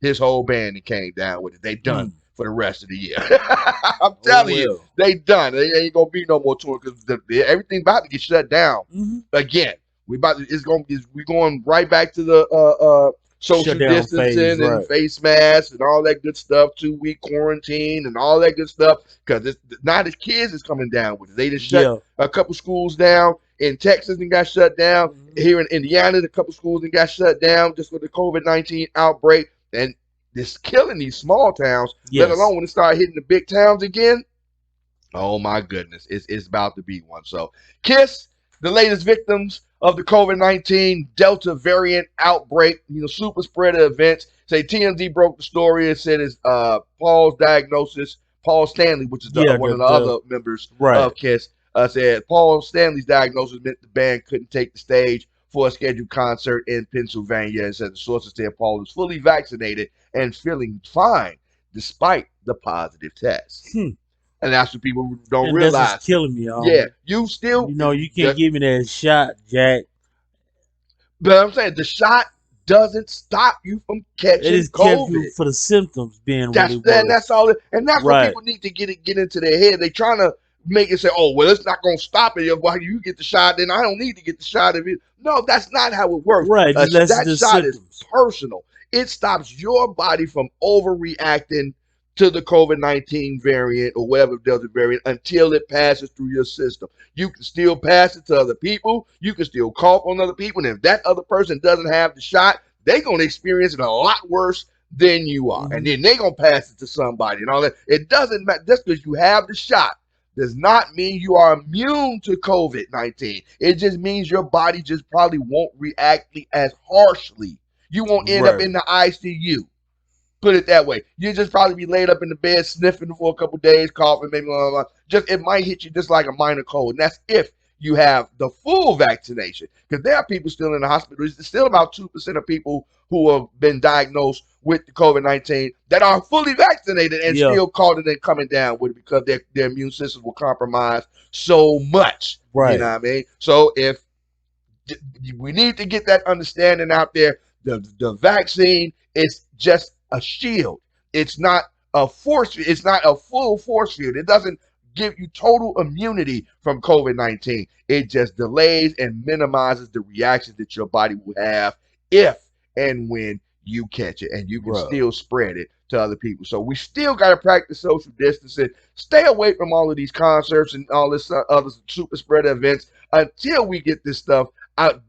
His whole band he came down with it. They done Mm. for the rest of the year. I'm Oh telling you, well. they done. They ain't gonna be no more tour because everything about to get shut down Mm-hmm. again. We going right back to the social Shutdown phase, distancing and right? face masks and all that good stuff. 2 week quarantine and all that good stuff because not the kids is coming down with it. They just shut Yeah. a couple schools down in Texas and got shut down. Mm-hmm. Here in Indiana, a couple schools and got shut down just with the COVID-19 outbreak, and it's killing these small towns. Let Yes. alone when it start hitting the big towns again. Oh my goodness, it's about to be one. So, KISS, the latest victims of the COVID-19 Delta variant outbreak, super spreader events. Say TMZ broke the story. It said it's Paul's diagnosis. Paul Stanley, which is Yeah. one of the other members Right. of KISS, said Paul Stanley's diagnosis meant the band couldn't take the stage for a scheduled concert in Pennsylvania. And said the sources said Paul is fully vaccinated and feeling fine despite the positive test. Hmm. And that's what people don't And that's what's realize. killing me. Yeah, you still, You can't give me that shot, Jack. but I'm saying the shot doesn't stop you from It catching just kept you COVID. for the symptoms being what That's it that. That's was. all. And that's what Right. people need to get into their head. They trying to make it say, "Oh, well, it's not going to stop it. If you get the shot, then I don't need to get the shot." If it, no, that's not how it works. Right. Just lessens That the shot is symptoms. personal. It stops your body from overreacting to the COVID-19 variant or whatever Delta variant until it passes through your system. You can still pass it to other people. You can still cough on other people. And if that other person doesn't have the shot, they're going to experience it a lot worse than you are. And Mm-hmm. then they're going to pass it to somebody and all that. It doesn't matter. Just because you have the shot does not mean you are immune to COVID-19. It just means your body just probably won't react as harshly. You won't end up Right. in the ICU. Put it that way. You just probably be laid up in the bed sniffing for a couple days, coughing, maybe blah, blah, blah. Just it might hit you just like a minor cold. And that's if you have the full vaccination. Because there are people still in the hospital. There's still about 2% of people who have been diagnosed with the COVID-19 that are fully vaccinated and Yeah. still caught it and coming down with it because their immune systems were compromised so much. Right. You know what I mean? So if we need to get that understanding out there, the vaccine is just a shield. It's not a force. It's not a full force field. It doesn't give you total immunity from COVID-19. It just delays and minimizes the reactions that your body will have if and when you catch it, and you can Right. still spread it to other people. So we still got to practice social distancing. Stay away from all of these concerts and all this other super spreader events until we get this stuff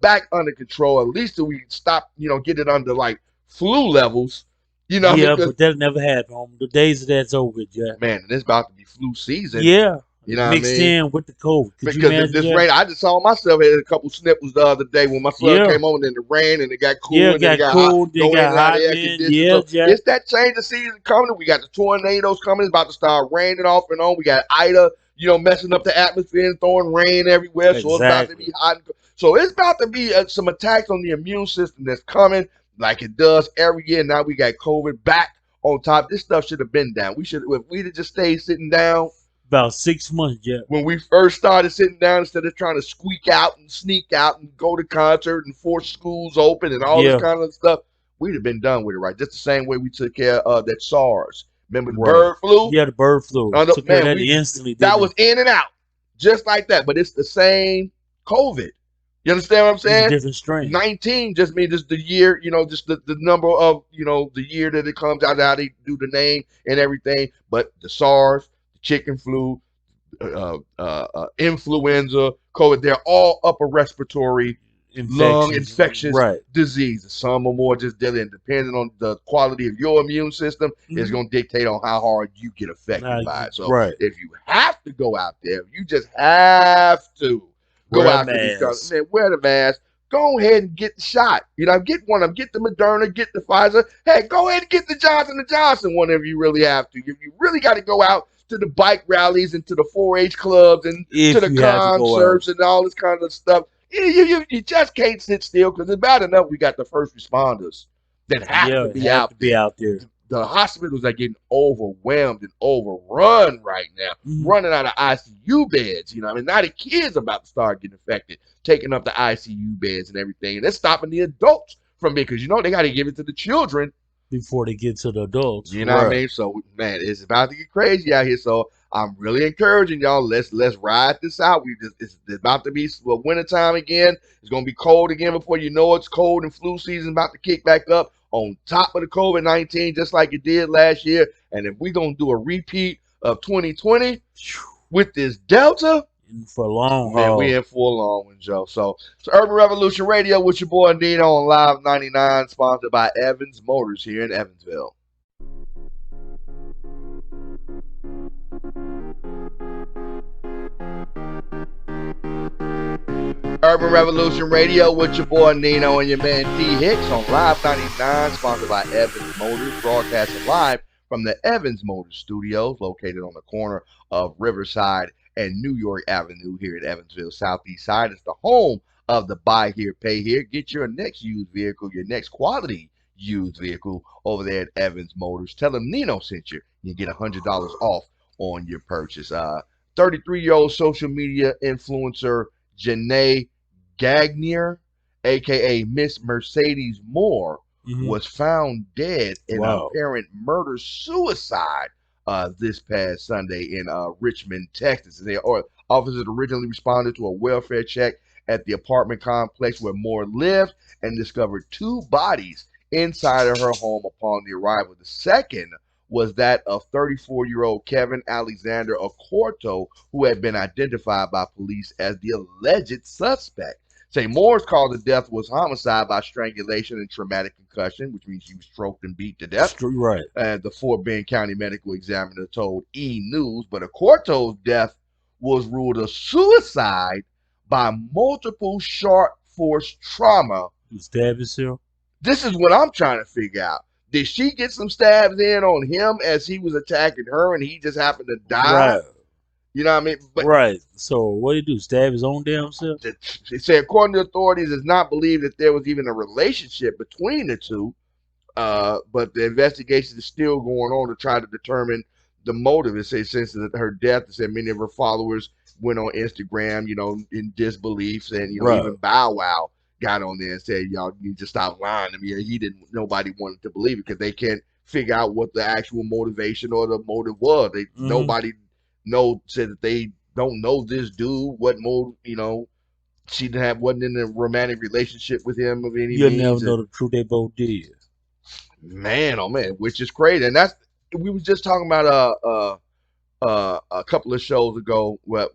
back under control. At least till we can stop, get it under like flu levels. Yeah, Because but that never happened. The days of that's over, Jack. man, it's about to be flu season. Yeah. You know what I Mixed mean? in with the COVID. Could you Because imagine this that? rain, I just saw myself had a couple snipples the other day when my son Yeah. came home and the rain and it got cool Yeah, and then it got got hot, cold, then going in got and out hot, of air man. conditioning. Yeah, So Jack. it's that change of season coming. We got the tornadoes coming. It's about to start raining off and on. We got Ida, messing up the atmosphere and throwing rain everywhere. So it's about to Exactly. be hot. So it's about to be some attacks on the immune system that's coming like it does every year. Now we got COVID back on top. This stuff should have been down. If we'd have just stayed sitting down About 6 months, Jack. when we first started sitting down, instead of trying to squeak out and sneak out and go to concert and force schools open and all this Yeah. kind of stuff, we'd have been done with it, right? Just the same way we took care of that SARS. Remember the Right. bird flu? Yeah, the bird flu. Oh, no, Took care of man, that instantly. that didn't was it? in and out, just like that. But it's the same COVID. You understand what I'm It's a saying? different strain. 19 just means just the year, just the number of, the year that it comes out, how they do the name and everything. But the SARS, the chicken flu, influenza, COVID, they're all upper respiratory lung infectious Right. diseases. Some are more just deadly, and depending on the quality of your immune system, it's Mhm. going to dictate on how hard you get affected Nah, by it. So right. if you have to go out there, you just have to go Wear a out to these mask. man, wear the mask. Go ahead and get the shot. Get one of them. Get the Moderna, get the Pfizer. Hey, go ahead and get the Johnson & Johnson one if you really have to. If you really got to go out to the bike rallies and to the 4-H clubs and If to the you had to go out. concerts and all this kind of stuff, You just can't sit still because it's bad enough we got the first responders that have to Yeah, be have out to be there. out there. The hospitals are getting overwhelmed and overrun right now, Mhm. running out of ICU beds. You know, I mean, now the kids about to start getting affected, taking up the ICU beds and everything, and that's stopping the adults from being, because you know they got to give it to the children. Before they get to the adults. You know what I Right. mean? So man, it's about to get crazy out here. So I'm really encouraging y'all. Let's ride this out. It's about to be winter time again. It's gonna be cold again before you know it's cold, and flu season about to kick back up on top of the COVID-19, just like it did last year. And if we're gonna do a repeat of 2020 with this Delta, And for a long man, we haul. in for a long one, Joe. So it's Urban Revolution Radio with your boy Nino on Live 99, sponsored by Evans Motors here in Evansville. Urban Revolution Radio with your boy Nino and your man D Hicks on Live 99, sponsored by Evans Motors, broadcasting live from the Evans Motors studios located on the corner of Riverside and New York Avenue here in Evansville, Southeast Side. It's the home of the buy here, pay here. Get your next used vehicle, your next quality used vehicle over there at Evans Motors. Tell them Nino sent you. You get $100 off on your purchase. 33-year-old social media influencer Janae Gagnier, aka Miss Mercedes Moore, was found dead in an apparent murder suicide this past Sunday in Richmond, Texas. Officers originally responded to a welfare check at the apartment complex where Moore lived and discovered two bodies inside of her home upon the arrival. The second was that of 34-year-old Kevin Alexander Ocorto, who had been identified by police as the alleged suspect. Say Moore's cause of death was homicide by strangulation and traumatic concussion, which means she was stroked and beat to death. Right. The Fort Bend County medical examiner told E! News. But Ocorto's death was ruled a suicide by multiple sharp force trauma. You stab yourself? This is what I'm trying to figure out. Did she get some stabs in on him as he was attacking her and he just happened to die? Right. You know what I mean? But right. So what did he do? Stab his own damn self? they say, according to authorities, it's not believed that there was even a relationship between the two. But the investigation is still going on to try to determine the motive. It says since her death, it said many of her followers went on Instagram, you know, in disbelief, and even Bow Wow got on there and said, "Y'all need to stop lying to me." And nobody wanted to believe it because they can't figure out what the actual motivation or the motive was. Nobody said that they don't know this dude. What motive, she wasn't in a romantic relationship with him of any means. You'll never know the truth. They both did. Man, oh man, which is crazy. And we was just talking about a couple of shows ago what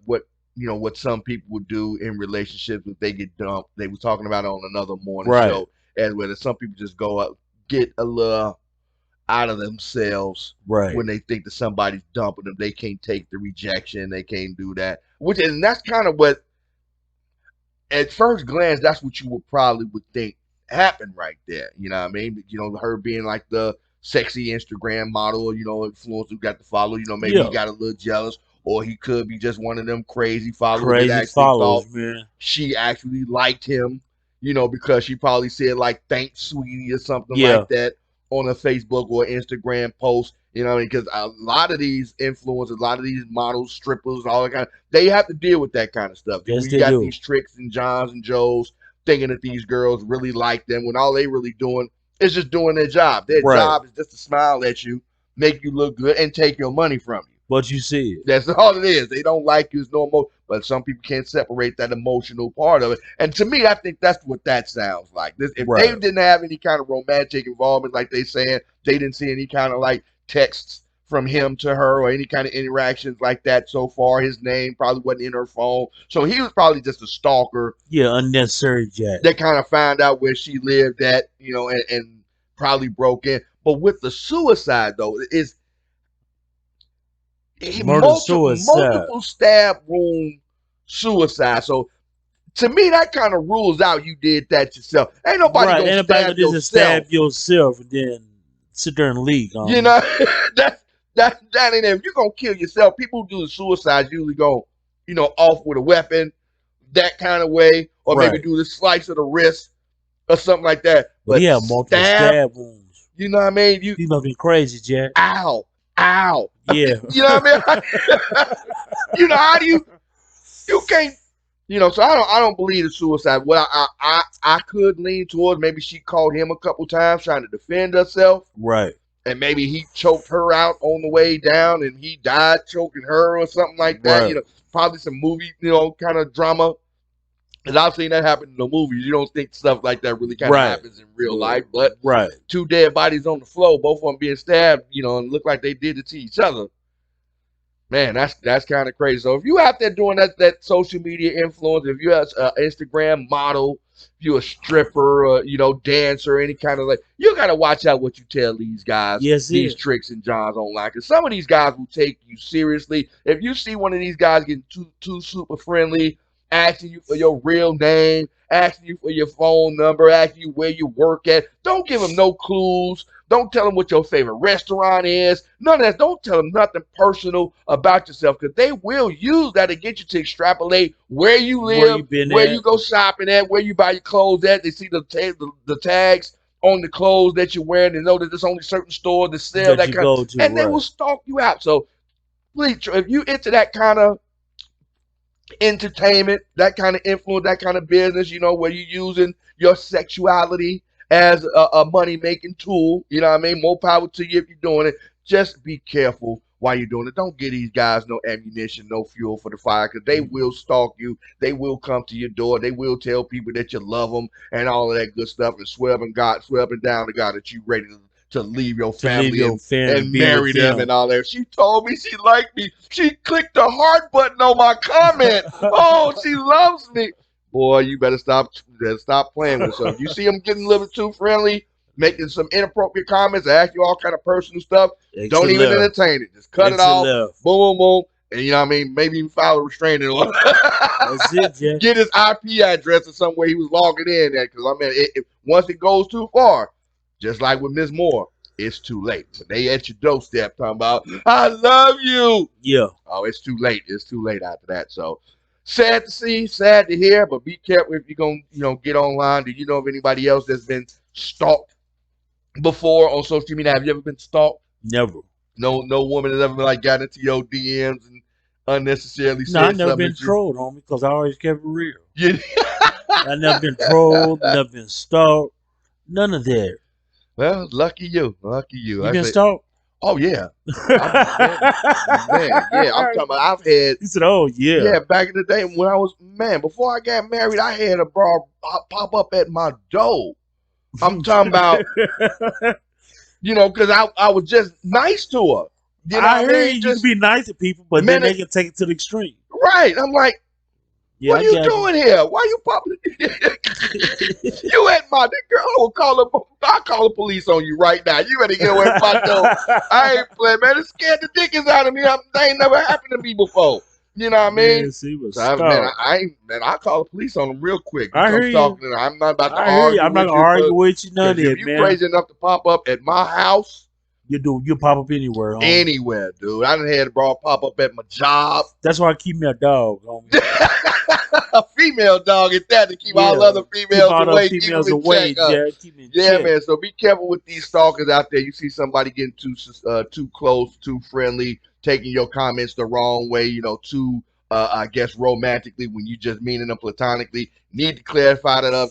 some people would do in relationships if they get dumped. They were talking about it on another morning show, and whether some people just go up, get a little out of themselves when they think that somebody's dumping them. They can't take the rejection. They can't do that. And that's kind of what, at first glance, that's what you would think happened right there. You know what I mean? Her being like the sexy Instagram model, influencer who got to follow. Maybe he got a little jealous, or he could be just one of them crazy followers that actually thought she actually liked him. Because she probably said like "thanks, sweetie" or something like that on a Facebook or Instagram post. Because a lot of these influencers, a lot of these models, strippers, all that kind of, they have to deal with that kind of stuff. Yes, you got these Tricks and Johns and Joes thinking that these girls really like them when all they really doing is just doing their job. Their job is just to smile at you, make you look good, and take your money from you. But you see it. That's all it is. They don't like you. It's normal. But some people can't separate that emotional part of it. And to me, I think that's what that sounds like. If they didn't have any kind of romantic involvement, like they saying, they didn't see any kind of like texts from him to her or any kind of interactions like that so far. His name probably wasn't in her phone. So he was probably just a stalker. Yeah, unnecessary jack. That kind of found out where she lived at, and probably broke in. But with the suicide, though, is multiple stab wound suicide. So to me, that kind of rules out you did that yourself. Ain't nobody gonna stab yourself and then sit there and leak on that ain't it. If you're gonna kill yourself, people who do the suicide usually go, off with a weapon, that kind of way, or maybe Right. do the slice of the wrist or something like that. But he But had multiple stab, stab wounds. you know what I mean? You He must be crazy, Jack. ow, ow. Yeah. You know what I mean? You know, how do you can't, you know, so I don't believe the suicide. Well, I could lean towards maybe she caught him a couple times trying to defend herself, Right. and maybe he choked her out on the way down and he died choking her or something like that. You Right. know, probably some movie, you know, kind of drama. Because I've seen that happen in the movies. You don't think stuff like that really kind of Right. happens in real life, but Right. two dead bodies on the floor, both of them being stabbed, you know, and look like they did it to each other. Man, that's kind of crazy. So if you out there doing that social media influence, if you're an Instagram model, if you're a stripper, or, you know, dancer, any kind of, like, you gotta watch out what you tell these guys, Yes, these it. tricks and Johns online, because some of these guys will take you seriously. If you see one of these guys getting too super friendly, asking you for your real name, asking you for your phone number, asking you where you work at, don't give them no clues. Don't tell them what your favorite restaurant is. None of that. Don't tell them nothing personal about yourself, because they will use that to get you to extrapolate where you Where live, you been where at? you go shopping at, where you buy your clothes at. They see the tags on the clothes that you're wearing. They know that there's only certain stores that sell That that you kind of, go to, and they right. will stalk you out. So please, if you into that kind of entertainment, that kind of influence, that kind of business, you know, where you're using your sexuality as a money making tool, you know what I mean? More power to you if you're doing it. Just be careful while you're doing it. Don't give these guys no ammunition, no fuel for the fire, because they will stalk you. They will come to your door. They will tell people that you love them and all of that good stuff, and swear up and down to God that you ready to leave your To leave family your family, and be marry with them and all that. She told me she liked me. She clicked the heart button on my comment. Oh, she loves me. Boy, you better stop playing with yourself. You see them getting a little bit too friendly, making some inappropriate comments, ask you all kind of personal stuff. Don't even entertain it. Just cut it off. Boom, boom, boom. And you know what I mean? Maybe even file a restraining order. That's it, Jeff. Get his IP address or somewhere he was logging in at. Because, I mean, once it goes too far, just like with Miss Moore, it's too late. When they at your doorstep talking about, I love you. Yeah. Oh, it's too late. It's too late after that. So sad to see, sad to hear, but be careful if you're going to, you know, get online. Do you know of anybody else that's been stalked before on social media? Have you ever been stalked? Never. No woman has ever been like got into your DMs and unnecessarily said I've never something. been trolled, homie, because I always kept it real. Yeah. I've never been trolled, never been stalked, none of that. Well, lucky you. Lucky you. You been stalked? Oh, yeah. Man, yeah. I'm talking about, I've had. He said, oh, yeah. Yeah, back in the day when I was, man, before I got married, I had a bra pop up at my door. I'm talking about, you know, because I was just nice to her. You know I hear mean? you can be nice to people, but then they can take it to the extreme. Right. I'm like, yeah, what are you doing here? Why you popping? You at my girl? I'll call the police on you right now. You better get away from my door. I ain't playing, man. It scared the dickens out of me. That ain't never happened to me before. You know what I mean? Yes, he was I call the police on them real quick. I hear you. I'm not about to argue. I'm not gonna argue with you, none of that, man. If you crazy enough to pop up at my house, you pop up anywhere, homie. Anywhere, dude. I done had a bra pop up at my job. That's why I keep me a dog, homie. A female dog at that, to keep all other females away. Keep them in check. Yeah, man. So be careful with these stalkers out there. You see somebody getting too close, too friendly, taking your comments the wrong way, you know, too I guess romantically when you just meaning them platonically. Need to clarify that up,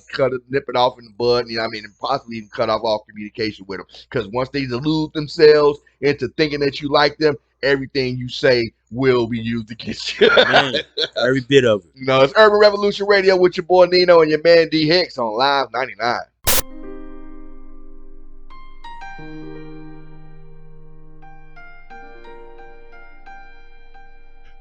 nip it off in the bud, you know what I mean, and possibly even cut off all communication with them. Because once they delude themselves into thinking that you like them, everything you say will be used against you. Man, every bit of it. You know, it's Urban Revolution Radio with your boy Nino and your man D Hicks on Live 99.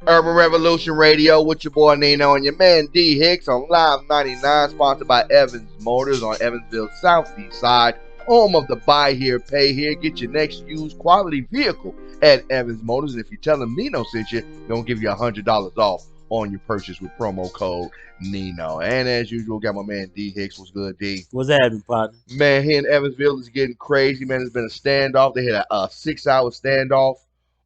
Urban Revolution Radio with your boy Nino and your man D Hicks on Live 99, sponsored by Evans Motors on Evansville Southeast Side, home of the buy here, pay here. Get your next used quality vehicle at Evans Motors. And if you tell them Nino sent you, they'll give you $100 off on your purchase with promo code Nino. And as usual, got my man D Hicks. What's good, D? What's happening, partner? Man, here in Evansville is getting crazy, man. It's been a standoff. They had a 6-hour standoff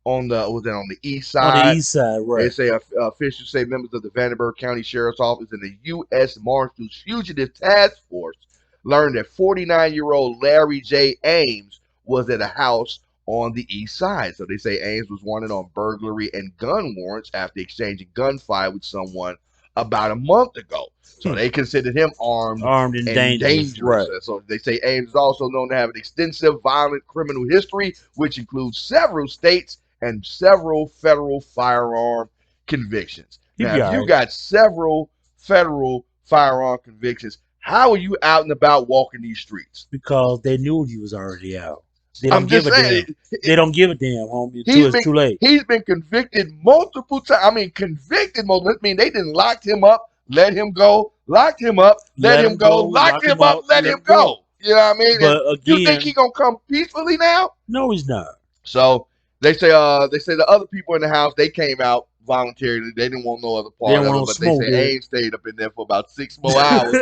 on the east On the side. east side, They right. say officials say members of the Vanderbilt County Sheriff's Office and the U.S. Marshals Fugitive Task Force learned that 49-year-old Larry J. Ames was at a house on the east side. So they say Ames was wanted on burglary and gun warrants after exchanging gunfire with someone about a month ago. So they considered him armed Armed and and dangerous, dangerous. right. So they say Ames is also known to have an extensive violent criminal history, which includes several states and several federal firearm convictions. He Now, be if all you right. got several federal firearm convictions, how are you out and about walking these streets? Because they knew he was already out. They I'm don't give just a damn. saying, They don't give a damn, homie, until he's it's been too late. he's been convicted multiple times. I mean, convicted multiple. I mean, they didn't lock him up, let him go, locked him up, let him go, locked lock him him up, up, let let him him go. go. You know what I mean? And But you think he again, gonna come peacefully now? no, he's not. So they say the other people in the house, they came out voluntarily. They didn't want no other They part don't of want it, no but they smoke say there. Ames stayed up in there for about 6 more hours.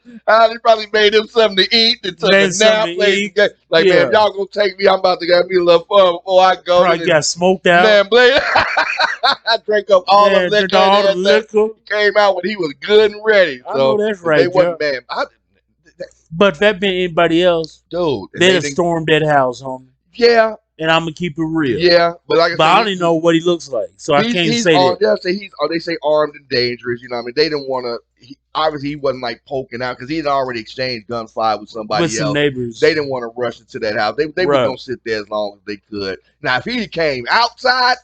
They probably made him something to eat and took a Made nap. something to eat. Like, man, Yeah. if y'all gonna take me, I'm about to get me a little fun before I go. Probably got smoked out. Man, Blake, I drank up all the Man, liquor drank all the and everything. liquor. He came out when he was good and ready. I know So that's they right, wasn't, Jeff. man. But if that been anybody else, Dude, and they'd they have didn't, stormed that house, homie. yeah, And I'm gonna keep it real. yeah. But like I But said, I don't even know what he looks like, so I can't he's say armed. that. They say armed and dangerous. You know what I mean? They didn't want to. Obviously, he wasn't like poking out because he had already exchanged gunfire with With somebody some else. neighbors. They didn't want to rush into that house. They were Right. gonna sit there as long as they could. Now, if he came outside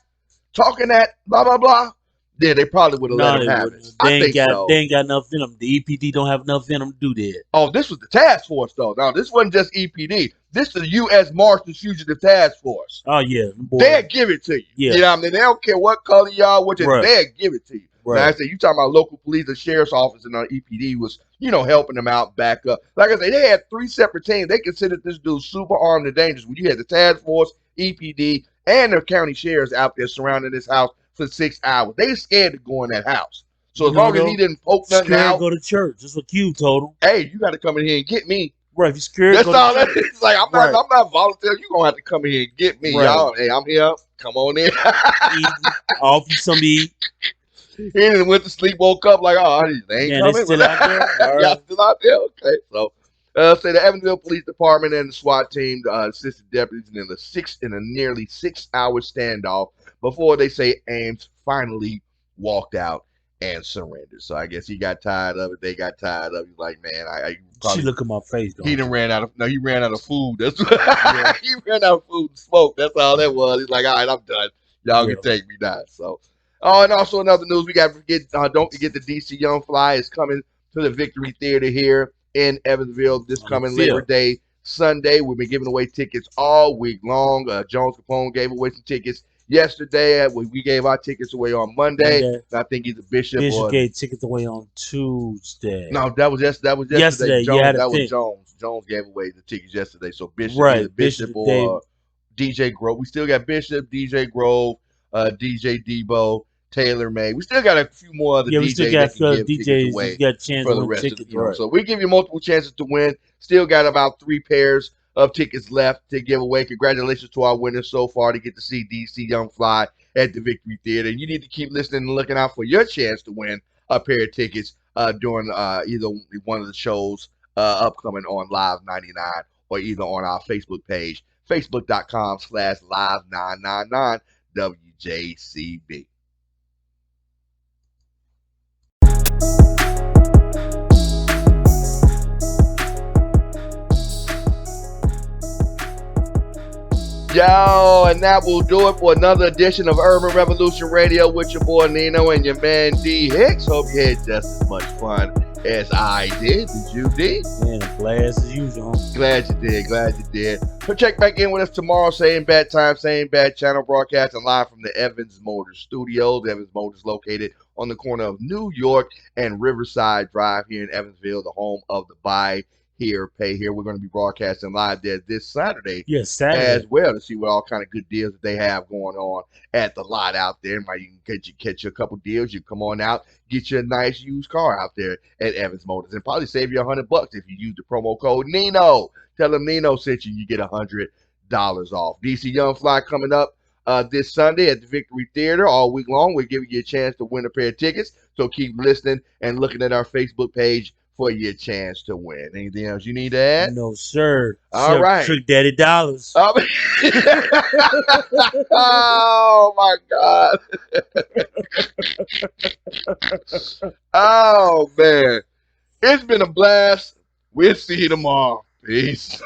talking that blah blah blah, then they probably would have let No, him they have wouldn't. it. They I ain't think got so. they ain't got enough in them. The EPD don't have enough in them to do that. Oh, this was the task force though. Now, this wasn't just EPD. This is the U.S. Marshals Fugitive Task Force. Oh yeah, boy. They'll give it to you. Yeah. You know what I mean? They don't care what color y'all, what Right. they'll give it to you. Right. Now I say you talking about local police, the sheriff's office, and our EPD was, helping them out, back up. Like I say, they had 3 separate teams. They considered this dude super armed and dangerous. When you had the task force, EPD, and the county sheriffs out there surrounding this house for 6 hours. They scared to go in that house. So as long as he didn't poke nothing scared out, to go to church. That's what Q told him. hey, you got to come in here and get me. Right, if you're scared, That's go to all that church. is. Like I'm not volunteering. You gonna have to come in here and get me, Right. y'all. Hey, I'm here. Come on in. Offer you some to eat. He didn't went to sleep, woke up like, oh, they ain't Man, coming. they still out there? All Y'all right. still out there? Okay. So, say the Evansville Police Department and the SWAT team assisted deputies in a nearly 6-hour standoff before they say Ames finally walked out and surrendered. So I guess he got tired of it. They got tired of it. He's like, man, I probably, She look at my face. he done ran out of food. That's Yeah. he ran out of food and smoke. That's all that was. He's like, all right, I'm done. Y'all Yeah. can take me now. So, and also another news, we got to forget. Don't forget the DC Young Fly is coming to the Victory Theater here in Evansville this coming Labor Day Sunday. We've been giving away tickets all week long. Jones Capone gave away some tickets yesterday. We gave our tickets away on Monday. I think he's a bishop. Bishop gave tickets away on Tuesday. No, that was yesterday. Jones, that was Jones. Jones gave away the tickets yesterday. So Bishop, either Bishop or DJ Grove. We still got Bishop, DJ Grove, DJ Debo, Taylor May. We still got a few more other DJs we still got that can give DJs tickets away got a chance for to the win rest tickets. of the So we give you multiple chances to win. Still got about 3 pairs of tickets left to give away. Congratulations to our winners so far to get to see DC Young Fly at the Victory Theater. And you need to keep listening and looking out for your chance to win a pair of tickets during either one of the shows upcoming on Live 99 or either on our Facebook page, facebook.com/live999 WJCB. Yo, and that will do it for another edition of Urban Revolution Radio with your boy Nino and your man D Hicks. Hope you had just as much fun as I did. Did you, D? Man, glad as usual. Glad you did. So check back in with us tomorrow, same bad time, same bad channel, broadcasting live from the Evans Motors Studios. Evans Motors located on the corner of New York and Riverside Drive here in Evansville, the home of the Buy Here, Pay Here. We're going to be broadcasting live there this Saturday. Yes, Saturday as well, to see what all kind of good deals that they have going on at the lot out there. Might you can catch you a couple deals. You come on out, get you a nice used car out there at Evans Motors, and probably save you $100 if you use the promo code Nino. Tell them Nino sent you. You get $100 off. DC Young Fly coming up this Sunday at the Victory Theater all week long. We're giving you a chance to win a pair of tickets. So keep listening and looking at our Facebook page for your chance to win. Anything else you need to add? No, sir. All Except right. Trick Daddy Dollars. Oh my God. Oh man. It's been a blast. We'll see you tomorrow. Peace.